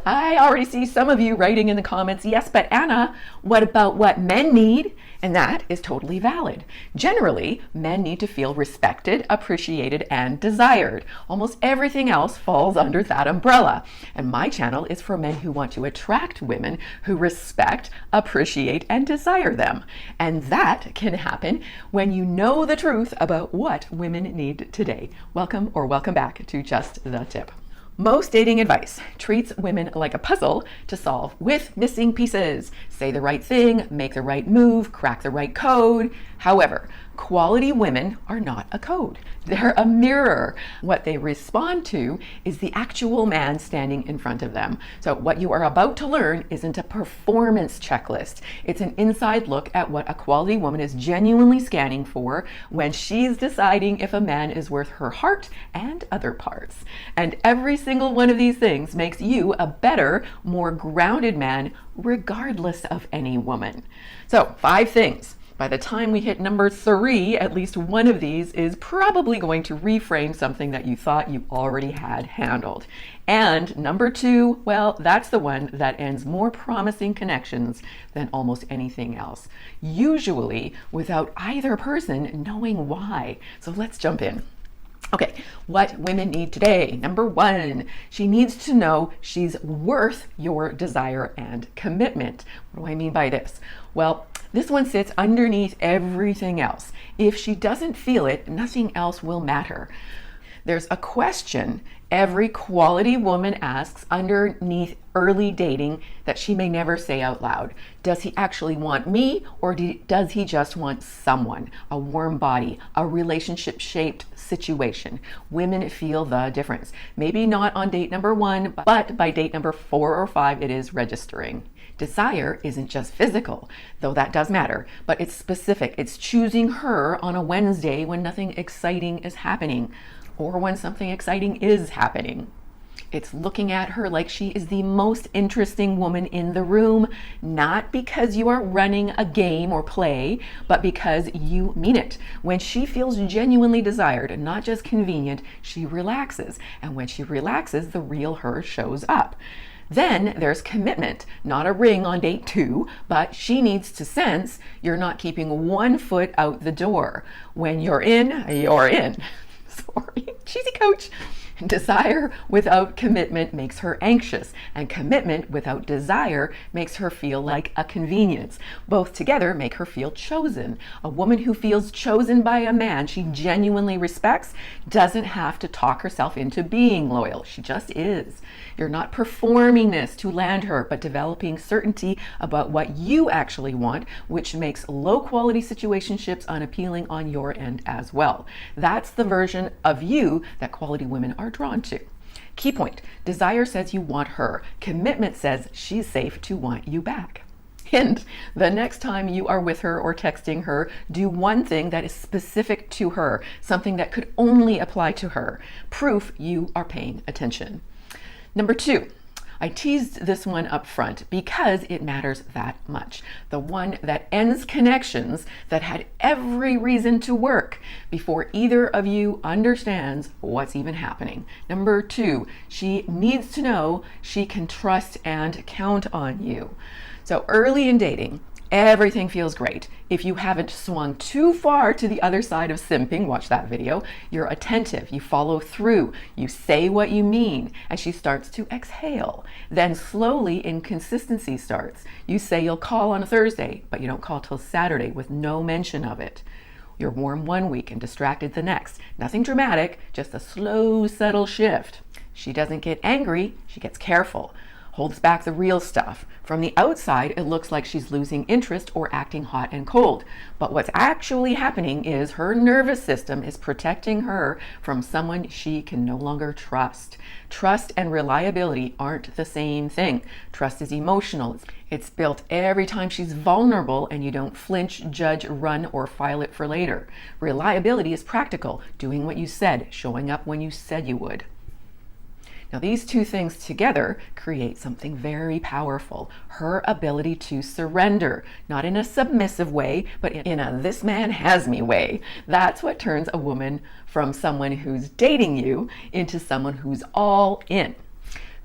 I already see some of you writing in the comments, yes, but Anna, what about what men need? And that is totally valid. Generally, men need to feel respected, appreciated, and desired. Almost everything else falls under that umbrella. And my channel is for men who want to attract women who respect, appreciate, and desire them. And that can happen when you know the truth about what women need today. Welcome or welcome back to Just the Tip. Most dating advice treats women like a puzzle to solve with missing pieces. Say the right thing, make the right move, crack the right code. However, quality women are not a code. They're a mirror. What they respond to is the actual man standing in front of them. So what you are about to learn isn't a performance checklist. It's an inside look at what a quality woman is genuinely scanning for when she's deciding if a man is worth her heart and other parts. And every single one of these things makes you a better, more grounded man, regardless of any woman. So 5 things. By the time we hit number 3, at least one of these is probably going to reframe something that you thought you already had handled. And number 2, well, that's the one that ends more promising connections than almost anything else, usually without either person knowing why. So let's jump in. Okay, what women need today. Number 1, she needs to know she's worth your desire and commitment. What do I mean by this? Well, this one sits underneath everything else. If she doesn't feel it, nothing else will matter. There's a question every quality woman asks underneath early dating that she may never say out loud. Does he actually want me, or does he just want someone, a warm body, a relationship-shaped situation? Women feel the difference. Maybe not on date number 1, but by date number 4 or 5, it is registering. Desire isn't just physical, though that does matter, but it's specific. It's choosing her on a Wednesday when nothing exciting is happening, or when something exciting is happening. It's looking at her like she is the most interesting woman in the room, not because you are running a game or play, but because you mean it. When she feels genuinely desired and not just convenient, she relaxes. And when she relaxes, the real her shows up. Then there's commitment, not a ring on date 2, but she needs to sense you're not keeping one foot out the door. When you're in, you're in. Sorry, cheesy coach. Desire without commitment makes her anxious, and commitment without desire makes her feel like a convenience. Both together make her feel chosen. A woman who feels chosen by a man she genuinely respects doesn't have to talk herself into being loyal. She just is. You're not performing this to land her, but developing certainty about what you actually want, which makes low-quality situationships unappealing on your end as well. That's the version of you that quality women are drawn to. Key point, desire says you want her. Commitment says she's safe to want you back. Hint, the next time you are with her or texting her, do one thing that is specific to her, something that could only apply to her. Proof you are paying attention. Number 2, I teased this one up front because it matters that much. The one that ends connections that had every reason to work before either of you understands what's even happening. Number 2, she needs to know she can trust and count on you. So early in dating, everything feels great. If you haven't swung too far to the other side of simping, watch that video. You're attentive, you follow through, you say what you mean, and she starts to exhale. Then slowly inconsistency starts. You say you'll call on a Thursday, but you don't call till Saturday with no mention of it. You're warm one week and distracted the next. Nothing dramatic, just a slow, subtle shift. She doesn't get angry, she gets careful. Holds back the real stuff. From the outside, it looks like she's losing interest or acting hot and cold. But what's actually happening is her nervous system is protecting her from someone she can no longer trust. Trust and reliability aren't the same thing. Trust is emotional. It's built every time she's vulnerable and you don't flinch, judge, run, or file it for later. Reliability is practical, doing what you said, showing up when you said you would. Now, these two things together create something very powerful. Her ability to surrender, not in a submissive way, but in a this man has me way. That's what turns a woman from someone who's dating you into someone who's all in.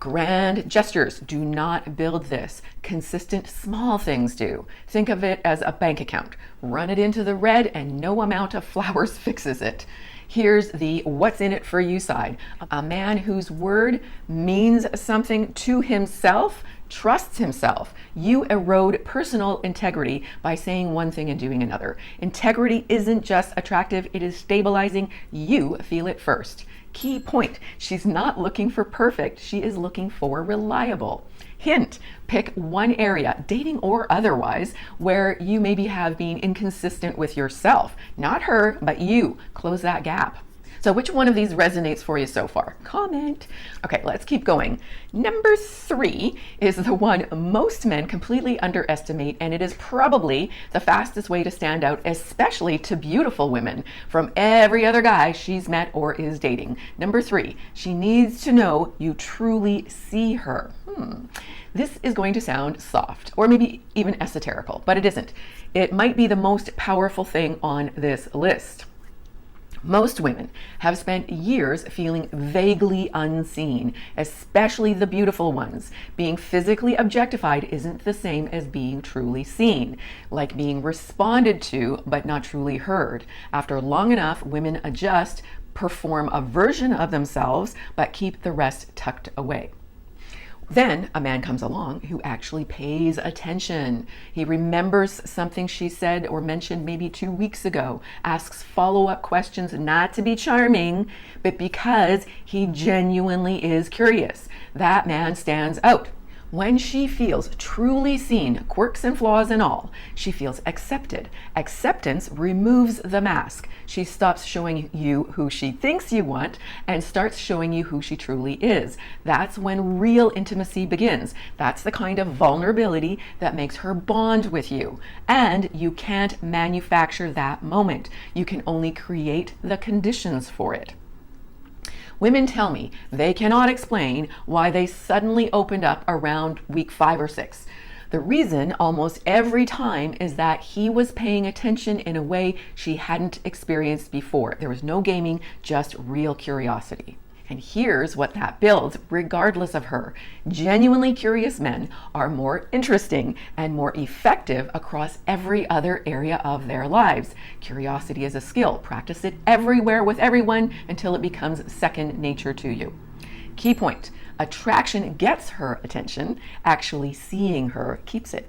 Grand gestures do not build this. Consistent small things do. Think of it as a bank account. Run it into the red and no amount of flowers fixes it. Here's the what's in it for you side. A man whose word means something to himself trusts himself. You erode personal integrity by saying one thing and doing another. Integrity isn't just attractive, it is stabilizing. You feel it first. Key point, she's not looking for perfect, she is looking for reliable. Hint, pick one area, dating or otherwise, where you maybe have been inconsistent with yourself. Not her, but you. Close that gap. So which one of these resonates for you so far? Comment. Okay, let's keep going. Number 3 is the one most men completely underestimate, and it is probably the fastest way to stand out, especially to beautiful women, from every other guy she's met or is dating. Number 3, she needs to know you truly see her. This is going to sound soft or maybe even esoterical, but it isn't. It might be the most powerful thing on this list. Most women have spent years feeling vaguely unseen, especially the beautiful ones. Being physically objectified isn't the same as being truly seen, like being responded to but not truly heard. After long enough, women adjust, perform a version of themselves, but keep the rest tucked away. Then a man comes along who actually pays attention. He remembers something she said or mentioned maybe 2 weeks ago, asks follow-up questions, not to be charming, but because he genuinely is curious. That man stands out. When she feels truly seen, quirks and flaws and all, she feels accepted. Acceptance removes the mask. She stops showing you who she thinks you want and starts showing you who she truly is. That's when real intimacy begins. That's the kind of vulnerability that makes her bond with you. And you can't manufacture that moment. You can only create the conditions for it. Women tell me they cannot explain why they suddenly opened up around week 5 or 6. The reason almost every time is that he was paying attention in a way she hadn't experienced before. There was no gaming, just real curiosity. And here's what that builds, regardless of her. Genuinely curious men are more interesting and more effective across every other area of their lives. Curiosity is a skill. Practice it everywhere with everyone until it becomes second nature to you. Key point, attraction gets her attention. Actually seeing her keeps it.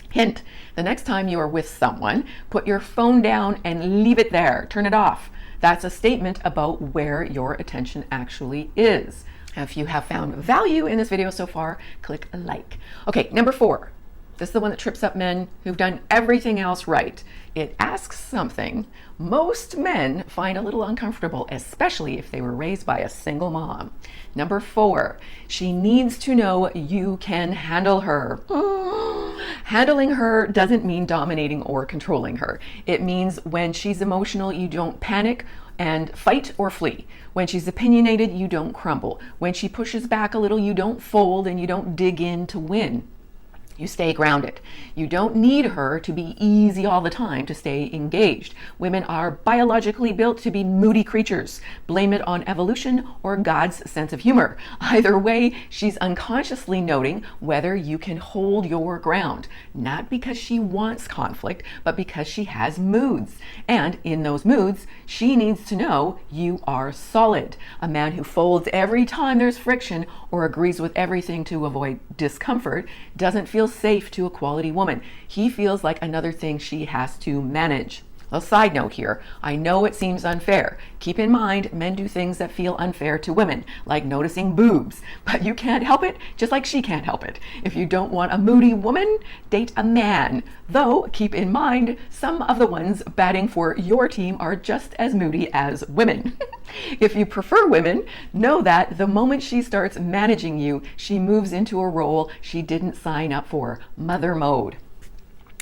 Hint, the next time you are with someone, put your phone down and leave it there. Turn it off. That's a statement about where your attention actually is. If you have found value in this video so far, click a like. Okay, number 4. This is the one that trips up men who've done everything else right. It asks something most men find a little uncomfortable, especially if they were raised by a single mom. Number 4, she needs to know you can handle her. Handling her doesn't mean dominating or controlling her. It means when she's emotional, you don't panic and fight or flee. When she's opinionated, you don't crumble. When she pushes back a little, you don't fold and you don't dig in to win. You stay grounded. You don't need her to be easy all the time to stay engaged. Women are biologically built to be moody creatures. Blame it on evolution or God's sense of humor. Either way, she's unconsciously noting whether you can hold your ground. Not because she wants conflict, but because she has moods. And in those moods, she needs to know you are solid. A man who folds every time there's friction or agrees with everything to avoid discomfort doesn't feel safe to a quality woman. He feels like another thing she has to manage. A side note here, I know it seems unfair. Keep in mind, men do things that feel unfair to women, like noticing boobs, but you can't help it, just like she can't help it. If you don't want a moody woman, date a man. Though, keep in mind, some of the ones batting for your team are just as moody as women. If you prefer women, know that the moment she starts managing you, she moves into a role she didn't sign up for, mother mode.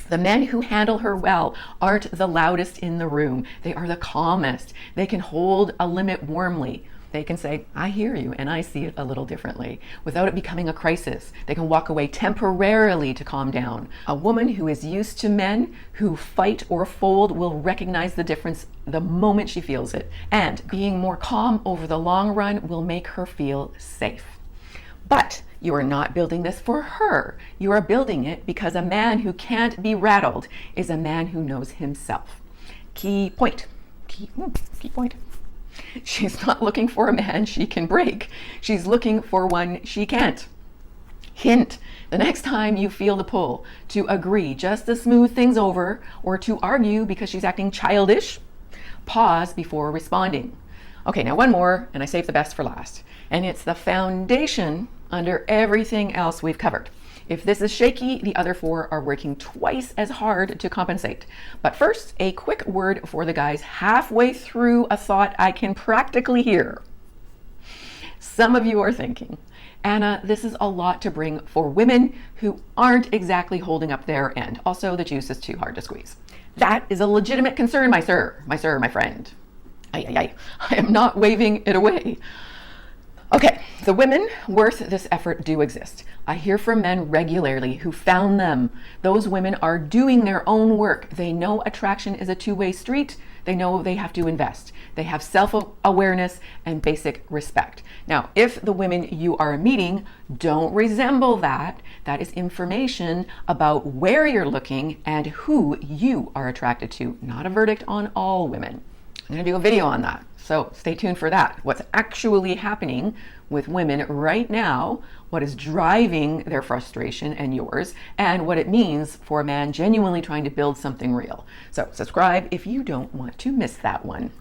The men who handle her well aren't the loudest in the room. They are the calmest. They can hold a limit warmly. They can say, I hear you and I see it a little differently, without it becoming a crisis. They can walk away temporarily to calm down. A woman who is used to men who fight or fold will recognize the difference the moment she feels it. And being more calm over the long run will make her feel safe. But you are not building this for her. You are building it because a man who can't be rattled is a man who knows himself. Key point. Key point. She's not looking for a man she can break. She's looking for one she can't. Hint, the next time you feel the pull to agree just to smooth things over or to argue because she's acting childish, pause before responding. Okay, now one more, and I saved the best for last. And it's the foundation under everything else we've covered. If this is shaky, the other four are working twice as hard to compensate. But first, a quick word for the guys halfway through a thought I can practically hear. Some of you are thinking, Anna, this is a lot to bring for women who aren't exactly holding up their end. Also, the juice is too hard to squeeze. That is a legitimate concern, my friend. I am not waving it away. Okay, the women worth this effort do exist. I hear from men regularly who found them. Those women are doing their own work. They know attraction is a two-way street. They know they have to invest. They have self-awareness and basic respect. Now, if the women you are meeting don't resemble that, that is information about where you're looking and who you are attracted to, not a verdict on all women. I'm going to do a video on that, so stay tuned for that. What's actually happening with women right now, what is driving their frustration and yours, and what it means for a man genuinely trying to build something real. So subscribe if you don't want to miss that one.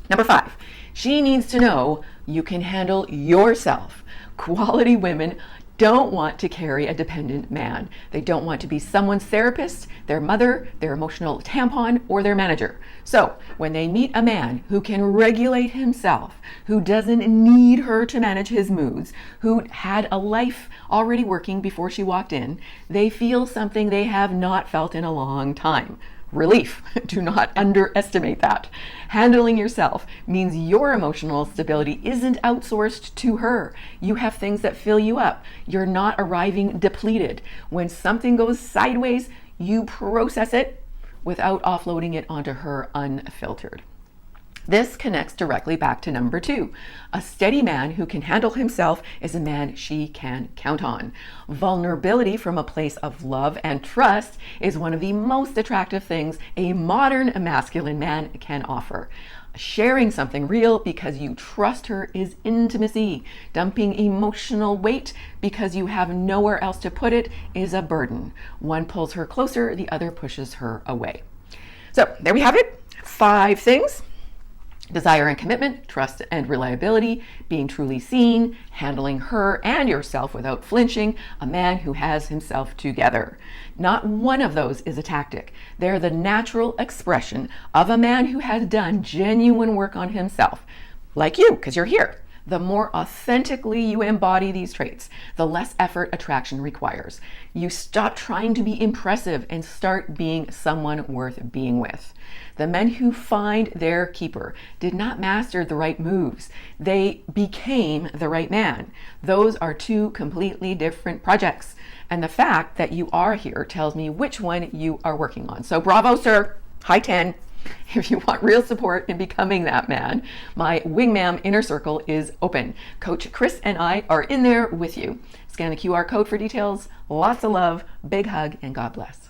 Number 5, she needs to know you can handle yourself. Quality women don't want to carry a dependent man. They don't want to be someone's therapist, their mother, their emotional tampon, or their manager. So when they meet a man who can regulate himself, who doesn't need her to manage his moods, who had a life already working before she walked in, they feel something they have not felt in a long time. Relief. Do not underestimate that. Handling yourself means your emotional stability isn't outsourced to her. You have things that fill you up. You're not arriving depleted. When something goes sideways, you process it without offloading it onto her unfiltered. This connects directly back to number 2. A steady man who can handle himself is a man she can count on. Vulnerability from a place of love and trust is one of the most attractive things a modern masculine man can offer. Sharing something real because you trust her is intimacy. Dumping emotional weight because you have nowhere else to put it is a burden. One pulls her closer, the other pushes her away. So there we have it. 5 things. Desire and commitment, trust and reliability, being truly seen, handling her and yourself without flinching, a man who has himself together. Not one of those is a tactic. They're the natural expression of a man who has done genuine work on himself, like you, because you're here. The more authentically you embody these traits, the less effort attraction requires. You stop trying to be impressive and start being someone worth being with. The men who find their keeper did not master the right moves. They became the right man. Those are 2 completely different projects. And the fact that you are here tells me which one you are working on. So bravo, sir. High 10. If you want real support in becoming that man, my Wingmam Inner Circle is open. Coach Chris and I are in there with you. Scan the QR code for details. Lots of love, big hug, and God bless.